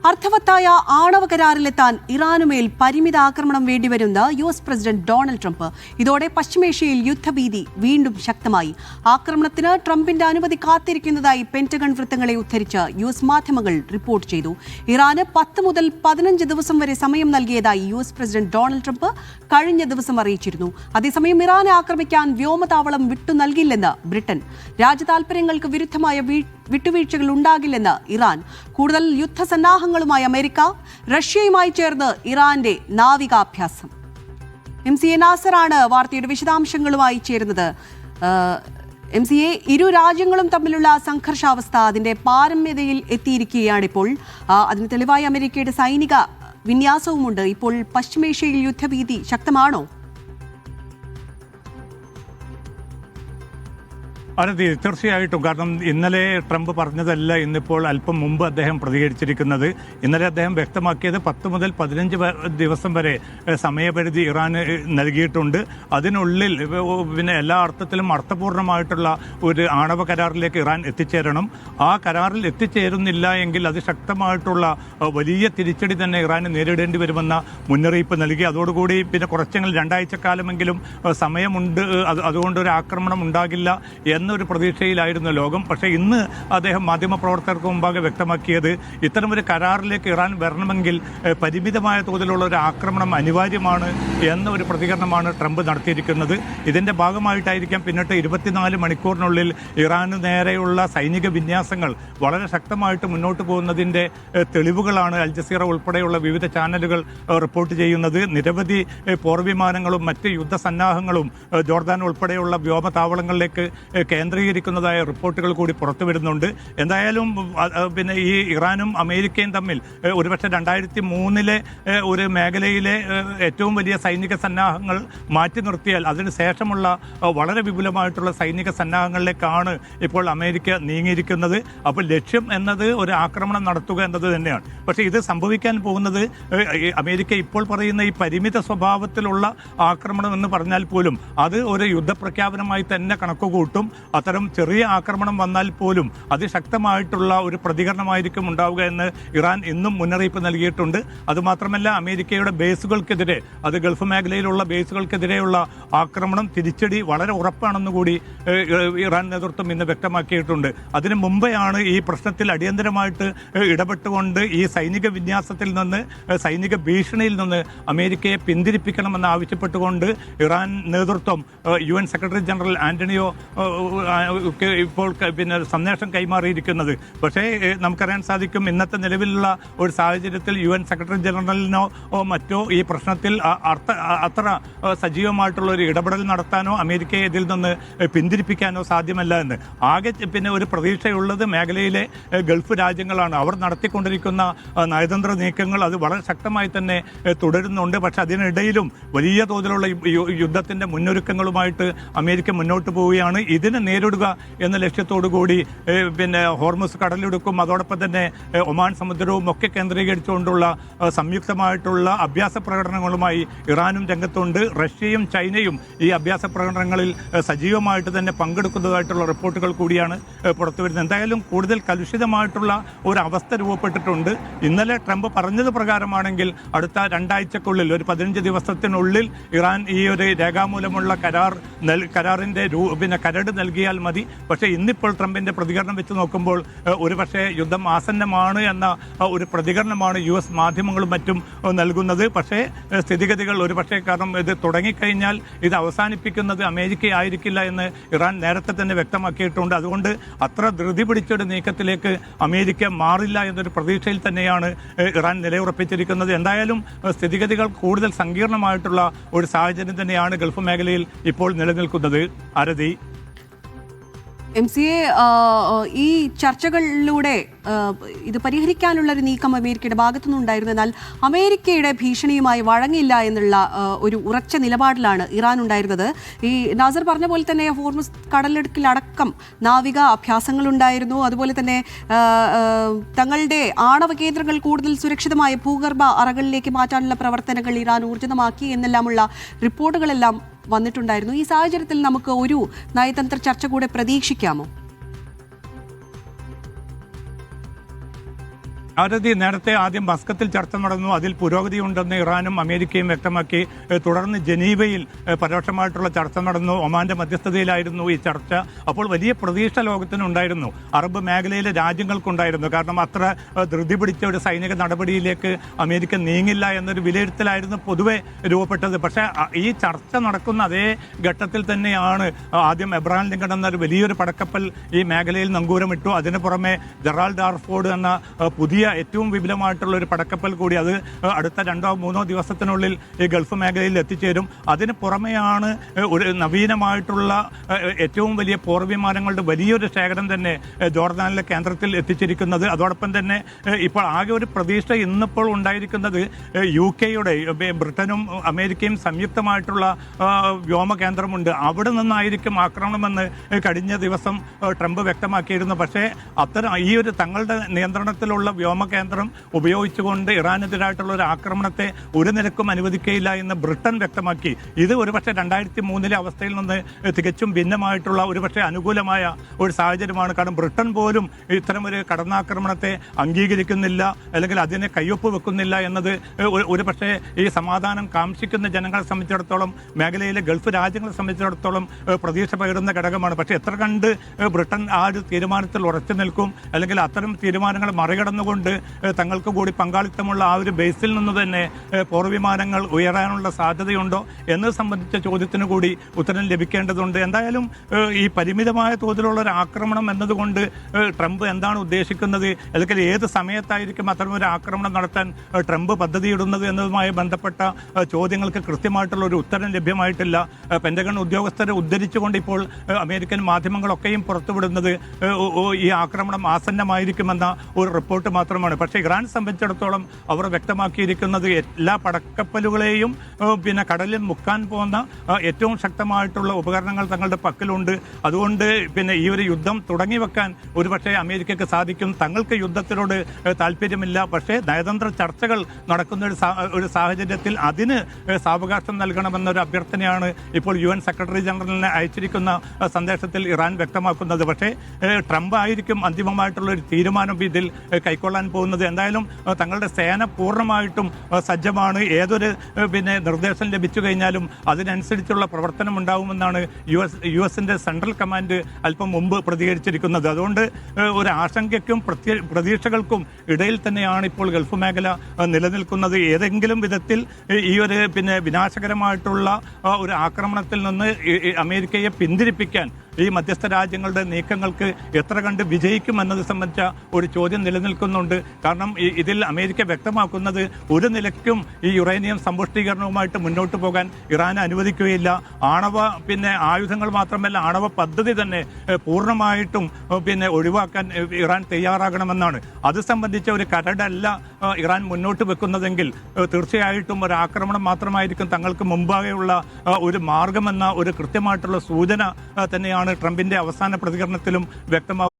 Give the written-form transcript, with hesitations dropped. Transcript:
അർത്ഥവത്തായ ആണവ കരാറിലെത്താൻ ഇറാനുമേൽ പരിമിതാക്രമണം വേണ്ടിവരുന്ന US പ്രസിഡന്റ് ഡൊണാൾഡ് ട്രംപ്. ഇതോടെ പശ്ചിമേഷ്യയിൽ യുദ്ധഭീതി വീണ്ടും ശക്തമായി. ആക്രമണത്തിന് ട്രംപിന്റെ അനുമതി കാത്തിരിക്കുന്നതായി പെന്റഗൺ വൃത്തങ്ങളെ ഉദ്ധരിച്ച് US മാധ്യമങ്ങൾ റിപ്പോർട്ട് ചെയ്തു. ഇറാന് 10 മുതൽ 15 ദിവസം വരെ സമയം നൽകിയതായി US പ്രസിഡന്റ് ഡൊണാൾഡ് ട്രംപ് കഴിഞ്ഞ ദിവസം അറിയിച്ചിരുന്നു. അതേസമയം ഇറാനെ ആക്രമിക്കാൻ വ്യോമതാവളം വിട്ടു നൽകില്ലെന്ന് ബ്രിട്ടൻ. രാജ്യതാൽപര്യങ്ങൾക്ക് വിരുദ്ധമായ വിട്ടുവീഴ്ചകൾ ഉണ്ടാകില്ലെന്ന് ഇറാൻ. കൂടുതൽ യുദ്ധസന്നാഹങ്ങളുമായി അമേരിക്ക. റഷ്യയുമായി ചേർന്ന് ഇറാന്റെ നാവികാഭ്യാസം. MCA നാസറാണ് വാർത്തയുടെ വിശദാംശങ്ങളുമായി ചേരുന്നത്. MCA, ഇരു രാജ്യങ്ങളും തമ്മിലുള്ള സംഘർഷാവസ്ഥ അതിന്റെ പാരമ്യതയിൽ എത്തിയിരിക്കുകയാണിപ്പോൾ. അതിന് തെളിവായി അമേരിക്കയുടെ സൈനിക വിന്യാസവുമുണ്ട്. ഇപ്പോൾ പശ്ചിമേഷ്യയിൽ യുദ്ധഭീതി ശക്തമാണോ? അതെ, തീർച്ചയായിട്ടും. കാരണം ഇന്നലെ ട്രംപ് പറഞ്ഞതല്ല ഇന്നിപ്പോൾ അല്പം മുമ്പ് അദ്ദേഹം പ്രതികരിച്ചിരിക്കുന്നത്. ഇന്നലെ അദ്ദേഹം വ്യക്തമാക്കിയത് 10 മുതൽ 15 ദിവസം വരെ സമയപരിധി ഇറാന് നൽകിയിട്ടുണ്ട്. അതിനുള്ളിൽ പിന്നെ എല്ലാ അർത്ഥത്തിലും അർത്ഥപൂർണമായിട്ടുള്ള ഒരു ആണവ കരാറിലേക്ക് ഇറാൻ എത്തിച്ചേരണം. ആ കരാറിൽ എത്തിച്ചേരുന്നില്ല എങ്കിൽ അതിശക്തമായിട്ടുള്ള വലിയ തിരിച്ചടി തന്നെ ഇറാന് നേരിടേണ്ടി വരുമെന്ന മുന്നറിയിപ്പ് നൽകി. അതോടുകൂടി പിന്നെ കുറച്ചെങ്കിലും 2 ആഴ്ചക്കാലമെങ്കിലും സമയമുണ്ട്, അതുകൊണ്ട് ഒരു ആക്രമണം ഉണ്ടാകില്ല എന്നൊരു പ്രതീക്ഷയിലായിരുന്നു ലോകം. പക്ഷേ ഇന്ന് അദ്ദേഹം മാധ്യമപ്രവർത്തകർക്ക് മുമ്പാകെ വ്യക്തമാക്കിയത് ഇത്തരമൊരു കരാറിലേക്ക് ഇറാൻ വരണമെങ്കിൽ പരിമിതമായ തോതിലുള്ള ഒരു ആക്രമണം അനിവാര്യമാണ് എന്ന ഒരു പ്രതികരണമാണ് ട്രംപ് നടത്തിയിരിക്കുന്നത്. ഇതിൻ്റെ ഭാഗമായിട്ടായിരിക്കാം പിന്നിട്ട് 24 മണിക്കൂറിനുള്ളിൽ ഇറാന് നേരെയുള്ള സൈനിക വിന്യാസങ്ങൾ വളരെ ശക്തമായിട്ട് മുന്നോട്ട് പോകുന്നതിൻ്റെ തെളിവുകളാണ് അൽ ജസീറ ഉൾപ്പെടെയുള്ള വിവിധ ചാനലുകൾ റിപ്പോർട്ട് ചെയ്യുന്നത്. നിരവധി പോർവിമാനങ്ങളും മറ്റ് യുദ്ധസന്നാഹങ്ങളും ജോർദാൻ ഉൾപ്പെടെയുള്ള വ്യോമതാവളങ്ങളിലേക്ക് കേന്ദ്രീകരിക്കുന്നതായ റിപ്പോർട്ടുകൾ കൂടി പുറത്തു വരുന്നുണ്ട്. എന്തായാലും പിന്നെ ഈ ഇറാനും അമേരിക്കയും തമ്മിൽ ഒരുപക്ഷെ 2003 ഒരു മേഖലയിലെ ഏറ്റവും വലിയ സൈനിക സന്നാഹങ്ങൾ മാറ്റി നിർത്തിയാൽ അതിന് ശേഷമുള്ള വളരെ വിപുലമായിട്ടുള്ള സൈനിക സന്നാഹങ്ങളിലേക്കാണ് ഇപ്പോൾ അമേരിക്ക നീങ്ങിയിരിക്കുന്നത്. അപ്പോൾ ലക്ഷ്യം എന്നത് ഒരു ആക്രമണം നടത്തുക എന്നത് തന്നെയാണ്. പക്ഷേ ഇത് സംഭവിക്കാൻ പോകുന്നത് അമേരിക്ക ഇപ്പോൾ പറയുന്ന ഈ പരിമിത സ്വഭാവത്തിലുള്ള ആക്രമണം എന്ന് പറഞ്ഞാൽ പോലും അത് ഒരു യുദ്ധപ്രഖ്യാപനമായി തന്നെ കണക്കുകൂട്ടും. അത്തരം ചെറിയ ആക്രമണം വന്നാൽ പോലും അതിശക്തമായിട്ടുള്ള ഒരു പ്രതികരണമായിരിക്കും ഉണ്ടാവുക എന്ന് ഇറാൻ ഇന്നും മുന്നറിയിപ്പ് നൽകിയിട്ടുണ്ട്. അതുമാത്രമല്ല, അമേരിക്കയുടെ ബേസുകൾക്കെതിരെ, അത് ഗൾഫ് മേഖലയിലുള്ള ബേസുകൾക്കെതിരെയുള്ള ആക്രമണം തിരിച്ചടി വളരെ ഉറപ്പാണെന്ന് കൂടി ഇറാൻ നേതൃത്വം ഇന്ന് വ്യക്തമാക്കിയിട്ടുണ്ട്. അതിനു മുമ്പെയാണ് ഈ പ്രശ്നത്തിൽ അടിയന്തരമായിട്ട് ഇടപെട്ടുകൊണ്ട് ഈ സൈനിക വിന്യാസത്തിൽ നിന്ന്, സൈനിക ഭീഷണിയിൽ നിന്ന് അമേരിക്കയെ പിന്തിരിപ്പിക്കണമെന്ന് ആവശ്യപ്പെട്ടുകൊണ്ട് ഇറാൻ നേതൃത്വം UN സെക്രട്ടറി ജനറൽ ആന്റണിയോ ഇപ്പോൾ പിന്നെ സന്ദേശം കൈമാറിയിരിക്കുന്നത്. പക്ഷേ നമുക്കറിയാൻ സാധിക്കും, ഇന്നത്തെ നിലവിലുള്ള ഒരു സാഹചര്യത്തിൽ UN സെക്രട്ടറി ജനറലിനോ മറ്റോ ഈ പ്രശ്നത്തിൽ അത്ര സജീവമായിട്ടുള്ള ഒരു ഇടപെടൽ നടത്താനോ അമേരിക്കയെ ഇതിൽ നിന്ന് പിന്തിരിപ്പിക്കാനോ സാധ്യമല്ല എന്ന്. ആകെ പിന്നെ ഒരു പ്രതീക്ഷയുള്ളത് മേഖലയിലെ ഗൾഫ് രാജ്യങ്ങളാണ്. അവർ നടത്തിക്കൊണ്ടിരിക്കുന്ന നയതന്ത്ര നീക്കങ്ങൾ അത് വളരെ ശക്തമായി തന്നെ തുടരുന്നുണ്ട്. പക്ഷെ അതിനിടയിലും വലിയ തോതിലുള്ള യുദ്ധത്തിൻ്റെ മുന്നൊരുക്കങ്ങളുമായിട്ട് അമേരിക്ക മുന്നോട്ട് പോവുകയാണ്. ഇതിനെ നേരിടുക എന്ന ലക്ഷ്യത്തോടു കൂടി പിന്നെ ഹോർമുസ് കടലിടുക്കും, അതോടൊപ്പം തന്നെ ഒമാൻ സമുദ്രവും ഒക്കെ കേന്ദ്രീകരിച്ചുകൊണ്ടുള്ള സംയുക്തമായിട്ടുള്ള അഭ്യാസ പ്രകടനങ്ങളുമായി ഇറാനും രംഗത്തുണ്ട്. റഷ്യയും ചൈനയും ഈ അഭ്യാസ പ്രകടനങ്ങളിൽ സജീവമായിട്ട് തന്നെ പങ്കെടുക്കുന്നതായിട്ടുള്ള റിപ്പോർട്ടുകൾ കൂടിയാണ് പുറത്തു വരുന്നത്. എന്തായാലും കൂടുതൽ കലുഷിതമായിട്ടുള്ള ഒരു അവസ്ഥ രൂപപ്പെട്ടിട്ടുണ്ട്. ഇന്നലെ ട്രംപ് പറഞ്ഞത് പ്രകാരമാണെങ്കിൽ അടുത്ത 2 ആഴ്ചക്കുള്ളിൽ, ഒരു 15 ദിവസത്തിനുള്ളിൽ ഇറാൻ ഈ ഒരു രേഖാമൂലമുള്ള കരാറിൻ്റെ പിന്നെ കരട് നൽകിയാൽ മതി. പക്ഷേ ഇന്നിപ്പോൾ ട്രംപിൻ്റെ പ്രതികരണം വെച്ച് നോക്കുമ്പോൾ ഒരുപക്ഷെ യുദ്ധം ആസന്നമാണ് എന്ന ഒരു പ്രതികരണമാണ് US മാധ്യമങ്ങളും മറ്റും നൽകുന്നത്. പക്ഷേ സ്ഥിതിഗതികൾ ഒരുപക്ഷെ, കാരണം ഇത് തുടങ്ങിക്കഴിഞ്ഞാൽ ഇത് അവസാനിപ്പിക്കുന്നത് അമേരിക്ക ആയിരിക്കില്ല എന്ന് ഇറാൻ നേരത്തെ തന്നെ വ്യക്തമാക്കിയിട്ടുണ്ട്. അതുകൊണ്ട് അത്ര ധൃതി പിടിച്ചൊരു നീക്കത്തിലേക്ക് അമേരിക്ക മാറില്ല എന്നൊരു പ്രതീക്ഷയിൽ തന്നെയാണ് ഇറാൻ നിലയുറപ്പിച്ചിരിക്കുന്നത്. എന്തായാലും സ്ഥിതിഗതികൾ കൂടുതൽ സങ്കീർണമായിട്ടുള്ള ഒരു സാഹചര്യം തന്നെയാണ് ഗൾഫ് മേഖലയിൽ ഇപ്പോൾ നിലനിൽക്കുന്നത്. ആരതി, MCA, ഈ ചർച്ചകളിലൂടെ ഇത് പരിഹരിക്കാനുള്ളൊരു നീക്കം അമേരിക്കയുടെ ഭാഗത്തുനിന്നുണ്ടായിരുന്നു. എന്നാൽ അമേരിക്കയുടെ ഭീഷണിയുമായി വഴങ്ങില്ല എന്നുള്ള ഒരു ഉറച്ച നിലപാടിലാണ് ഇറാൻ ഉണ്ടായിരുന്നത്. ഈ നാസർ പറഞ്ഞ പോലെ തന്നെ ഹോർമുസ് കടലിടുക്കിലടക്കം നാവിക അഭ്യാസങ്ങളുണ്ടായിരുന്നു. അതുപോലെ തന്നെ തങ്ങളുടെ ആണവ കേന്ദ്രങ്ങൾ കൂടുതൽ സുരക്ഷിതമായ ഭൂഗർഭ അറകളിലേക്ക് മാറ്റാനുള്ള പ്രവർത്തനങ്ങൾ ഇറാൻ ഊർജിതമാക്കി എന്നെല്ലാമുള്ള റിപ്പോർട്ടുകളെല്ലാം വന്നിട്ടുണ്ടായിരുന്നു. ഈ സാഹചര്യത്തിൽ നമുക്ക് ഒരു നയതന്ത്ര ചർച്ച കൂടെ പ്രതീക്ഷിക്കാമോ? ഭാരതി നേരത്തെ ആദ്യം മസ്കത്തിൽ ചർച്ച നടന്നു. അതിൽ പുരോഗതി ഉണ്ടെന്ന് ഇറാനും അമേരിക്കയും വ്യക്തമാക്കി. തുടർന്ന് ജനീവയിൽ പരോക്ഷമായിട്ടുള്ള ചർച്ച നടന്നു. ഒമാന്റെ മധ്യസ്ഥതയിലായിരുന്നു ഈ ചർച്ച. അപ്പോൾ വലിയ പ്രതീക്ഷ ലോകത്തിനുണ്ടായിരുന്നു, അറബ് മേഖലയിലെ രാജ്യങ്ങൾക്കുണ്ടായിരുന്നു. കാരണം അത്ര ധൃതി പിടിച്ച ഒരു സൈനിക നടപടിയിലേക്ക് അമേരിക്ക നീങ്ങില്ല എന്നൊരു വിലയിരുത്തലായിരുന്നു പൊതുവെ രൂപപ്പെട്ടത്. പക്ഷേ ഈ ചർച്ച നടക്കുന്ന അതേ ഘട്ടത്തിൽ തന്നെയാണ് ആദ്യം എബ്രഹാം ലിങ്കൺ എന്നൊരു വലിയൊരു പടക്കപ്പൽ ഈ മേഖലയിൽ നങ്കൂരമിട്ടു. അതിന് പുറമെ ജെറാൾഡ് ഡാർഫോർഡ് എന്ന പുതിയ ഏറ്റവും വിപുലമായിട്ടുള്ള ഒരു പടക്കപ്പൽ കൂടി അത് അടുത്ത 2-3 ദിവസത്തിനുള്ളിൽ ഈ ഗൾഫ് മേഖലയിൽ എത്തിച്ചേരും. അതിന് പുറമെയാണ് ഒരു നവീനമായിട്ടുള്ള ഏറ്റവും വലിയ പോർവിമാനങ്ങളുടെ വലിയൊരു ശേഖരം തന്നെ ജോർദാനിലെ കേന്ദ്രത്തിൽ എത്തിച്ചിരിക്കുന്നത്. അതോടൊപ്പം തന്നെ ഇപ്പോൾ ആകെ ഒരു പ്രതീക്ഷ ഇന്നിപ്പോൾ ഉണ്ടായിരിക്കുന്നത് UK-യുടെ ബ്രിട്ടനും അമേരിക്കയും സംയുക്തമായിട്ടുള്ള വ്യോമ കേന്ദ്രമുണ്ട്. അവിടെ നിന്നായിരിക്കും ആക്രമണമെന്ന് കഴിഞ്ഞ ദിവസം ട്രംപ് വ്യക്തമാക്കിയിരുന്നു. പക്ഷേ ഈ ഒരു തങ്ങളുടെ നിയന്ത്രണത്തിലുള്ള വ്യോമ കേന്ദ്രം ഉപയോഗിച്ചുകൊണ്ട് ഇറാനെതിരായിട്ടുള്ള ഒരു ആക്രമണത്തെ ഒരു നിലക്കും അനുവദിക്കുകയില്ല എന്ന് ബ്രിട്ടൻ വ്യക്തമാക്കി. ഇത് ഒരുപക്ഷെ 2003 അവസ്ഥയിൽ നിന്ന് തികച്ചും ഭിന്നമായിട്ടുള്ള ഒരുപക്ഷെ അനുകൂലമായ ഒരു സാഹചര്യമാണ്. കാരണം ബ്രിട്ടൻ പോലും ഇത്തരമൊരു കടന്നാക്രമണത്തെ അംഗീകരിക്കുന്നില്ല, അല്ലെങ്കിൽ അതിനെ കയ്യൊപ്പ് വെക്കുന്നില്ല എന്നത് ഒരുപക്ഷെ ഈ സമാധാനം കാംക്ഷിക്കുന്ന ജനങ്ങളെ സംബന്ധിച്ചിടത്തോളം, മേഖലയിലെ ഗൾഫ് രാജ്യങ്ങളെ സംബന്ധിച്ചിടത്തോളം പ്രതീക്ഷ പകരുന്ന ഘടകമാണ്. പക്ഷേ എത്ര കണ്ട് ബ്രിട്ടൻ ആ ഒരു തീരുമാനത്തിൽ ഉറച്ചു നിൽക്കും, അല്ലെങ്കിൽ അത്തരം തീരുമാനങ്ങൾ മറികടന്നുകൊണ്ട് തങ്ങൾക്ക് കൂടി പങ്കാളിത്തമുള്ള ആ ഒരു ബേസിൽ നിന്ന് തന്നെ പോർവിമാനങ്ങൾ ഉയരാനുള്ള സാധ്യതയുണ്ടോ എന്നത് സംബന്ധിച്ച ചോദ്യത്തിന് കൂടി ഉത്തരം ലഭിക്കേണ്ടതുണ്ട്. എന്തായാലും ഈ പരിമിതമായ തോതിലുള്ള ഒരു ആക്രമണം എന്നതുകൊണ്ട് ട്രംപ് എന്താണ് ഉദ്ദേശിക്കുന്നത്, അല്ലെങ്കിൽ ഏത് സമയത്തായിരിക്കും അത്തരമൊരു ആക്രമണം നടത്താൻ ട്രംപ് പദ്ധതിയിടുന്നത് എന്നതുമായി ബന്ധപ്പെട്ട ചോദ്യങ്ങൾക്ക് കൃത്യമായിട്ടുള്ള ഒരു ഉത്തരം ലഭ്യമായിട്ടില്ല. പെന്റഗൺ ഉദ്യോഗസ്ഥരെ ഉദ്ധരിച്ചുകൊണ്ട് ഇപ്പോൾ അമേരിക്കൻ മാധ്യമങ്ങളൊക്കെയും പുറത്തുവിടുന്നത് ഈ ആക്രമണം ആസന്നമായിരിക്കുമെന്ന ഒരു റിപ്പോർട്ട് മാത്രമാണ്. പക്ഷേ ഇറാനെ സംബന്ധിച്ചിടത്തോളം അവർ വ്യക്തമാക്കിയിരിക്കുന്നത് എല്ലാ പടക്കപ്പലുകളെയും കടലിൽ മുക്കാൻ പോകുന്ന ഏറ്റവും ശക്തമായിട്ടുള്ള ഉപകരണങ്ങൾ തങ്ങളുടെ പക്കലുണ്ട്. അതുകൊണ്ട് ഈ ഒരു യുദ്ധം തുടങ്ങി വെക്കാൻ ഒരുപക്ഷെ അമേരിക്കയ്ക്ക് സാധിക്കും. തങ്ങൾക്ക് യുദ്ധത്തിനോട് താല്പര്യമില്ല, പക്ഷേ നയതന്ത്ര ചർച്ചകൾ നടക്കുന്ന ഒരു സാഹചര്യത്തിൽ അതിന് സാവകാശം നൽകണമെന്നൊരു അഭ്യർത്ഥനയാണ് ഇപ്പോൾ UN സെക്രട്ടറി ജനറലിനെ അയച്ചിരിക്കുന്ന സന്ദേശത്തിൽ ഇറാൻ വ്യക്തമാക്കുന്നത്. പക്ഷേ ട്രംപ് ആയിരിക്കും അന്തിമമായിട്ടുള്ള ഒരു തീരുമാനം ഇതിൽ കൈക്കൊള്ളാൻ പോകുന്നത്. എന്തായാലും തങ്ങളുടെ സേന പൂർണ്ണമായിട്ടും സജ്ജമാണ്. ഏതൊരു നിർദ്ദേശം ലഭിച്ചു കഴിഞ്ഞാലും അതിനനുസരിച്ചുള്ള പ്രവർത്തനം ഉണ്ടാകുമെന്നാണ് US-ന്റെ സെൻട്രൽ കമാൻഡ് അല്പം മുമ്പ് പ്രതികരിച്ചിരിക്കുന്നത്. അതുകൊണ്ട് ഒരു ആശങ്കയ്ക്കും പ്രതീക്ഷകൾക്കും ഇടയിൽ തന്നെയാണ് ഇപ്പോൾ ഗൾഫ് മേഖല നിലനിൽക്കുന്നത്. ഏതെങ്കിലും വിധത്തിൽ ഈ ഒരു വിനാശകരമായിട്ടുള്ള ഒരു ആക്രമണത്തിൽ നിന്ന് അമേരിക്കയെ പിന്തിരിപ്പിക്കാൻ ഈ മധ്യസ്ഥ രാജ്യങ്ങളുടെ നീക്കങ്ങൾക്ക് എത്ര കണ്ട് വിജയിക്കുമെന്നത് സംബന്ധിച്ച ഒരു ചോദ്യം നിലനിൽക്കുന്നുണ്ട്. കാരണം ഇതിൽ അമേരിക്ക വ്യക്തമാക്കുന്നത് ഒരു നിലയ്ക്കും ഈ യുറേനിയം സമ്പുഷ്ടീകരണവുമായിട്ട് മുന്നോട്ട് പോകാൻ ഇറാനെ അനുവദിക്കുകയില്ല. ആണവ ആയുധങ്ങൾ മാത്രമല്ല, ആണവ പദ്ധതി തന്നെ പൂർണ്ണമായിട്ടും ഒഴിവാക്കാൻ ഇറാൻ തയ്യാറാകണമെന്നാണ്. അത് സംബന്ധിച്ച ഒരു കരടല്ല ഇറാൻ മുന്നോട്ട് വെക്കുന്നതെങ്കിൽ തീർച്ചയായിട്ടും ഒരു ആക്രമണം മാത്രമായിരിക്കും തങ്ങൾക്ക് മുമ്പാകെയുള്ള ഒരു മാർഗമെന്ന ഒരു കൃത്യമായിട്ടുള്ള സൂചന തന്നെയാണ് ട്രംപിന്റെ അവസാന പ്രതികരണത്തിലും വ്യക്തമാകുന്നത്.